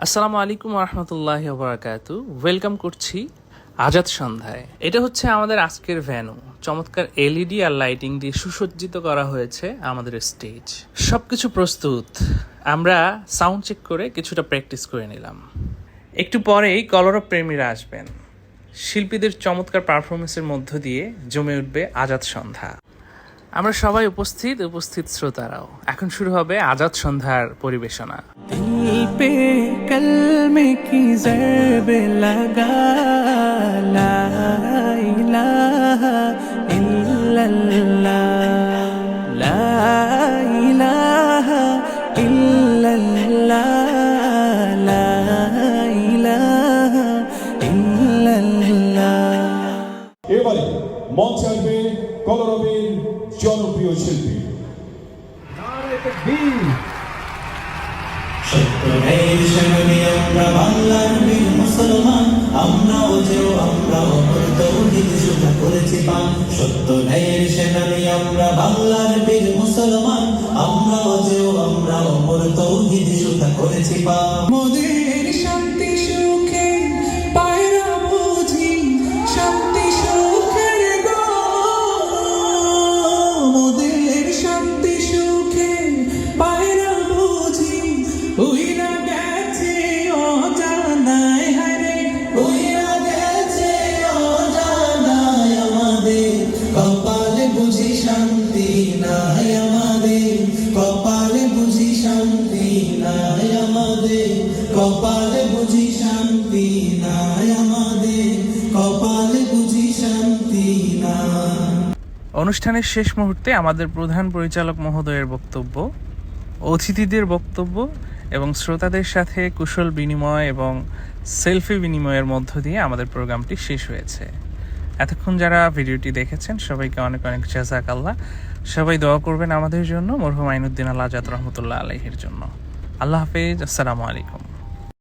আসসালামু আলাইকুম রহমতুল্লাহি বারাকাতু। ওয়েলকাম করছি আজাদ সন্ধ্যায়। এটা হচ্ছে আমাদের আজকের ভ্যানু। চমৎকার এলইডি আর লাইটিং দিয়ে সুসজ্জিত করা হয়েছে আমাদের স্টেজ। সবকিছু প্রস্তুত। আমরা সাউন্ড চেক করে কিছুটা প্র্যাকটিস করে নিলাম। একটু পরেই কলরব প্রেমীরা আসবেন। শিল্পীদের চমৎকার পারফরমেন্সের মধ্য দিয়ে জমে উঠবে আজাদ সন্ধ্যা। আমরা সবাই উপস্থিত শ্রোতারাও। এখন শুরু হবে আজাদ সন্ধ্যার পরিবেশনা। दिल पे कलमे की ज़रब लगा, ला इलाहा इल्लल्लाह, ला इलाहा इल्लल्लाह, ला इलाहा इल्लल्लाह। এবারে মঞ্চে আসবে কলরবের জনপ্রিয় শিল্পী সত্যের সেনানী আমরা বাংলার বীর মুসলমান, আমরাও যেও আমরাও তৌহিদ সুধা করেছি পান। সত্যের সেনানী আমরা বাংলার বীর মুসলমান, আমরাও যেও আমরাও তৌহিদ সুধা করেছি পান। মোদের শান্তি সুখে পায়রা বুঝি, শান্তি সুখের গো। মোদের শান্তি সুখে পায়রা বুঝি, উইরা গেছে অজানায় হারে, উইরা গেছে অজানায় আমাদের, কপালে বুঝি শান্তি নাই আমাদের, কপালে বুঝি শান্তি নাই আমাদের, কপালে বুঝি শান্তি নাই আমাদের, কপালে বুঝি শান্তি নাই। অনুষ্ঠানের শেষ মুহূর্তে আমাদের প্রধান পরিচালক মহোদয়ের বক্তব্য, অতিথিদের বক্তব্য এবং শ্রোতাদের সাথে কুশল বিনিময় এবং সেলফি বিনিময়ের মধ্য দিয়ে আমাদের প্রোগ্রামটি শেষ হয়েছে। এতক্ষণ যারা ভিডিওটি দেখেছেন সবাইকে অনেক অনেক জাযাকাল্লাহ। সবাই দোয়া করবেন আমাদের জন্য, মরহুম আইনুদ্দিন আল আজাদ রহমতুল্লাহ আলাইহির জন্য। আল্লাহ হাফেজ। আসসালামু আলাইকুম।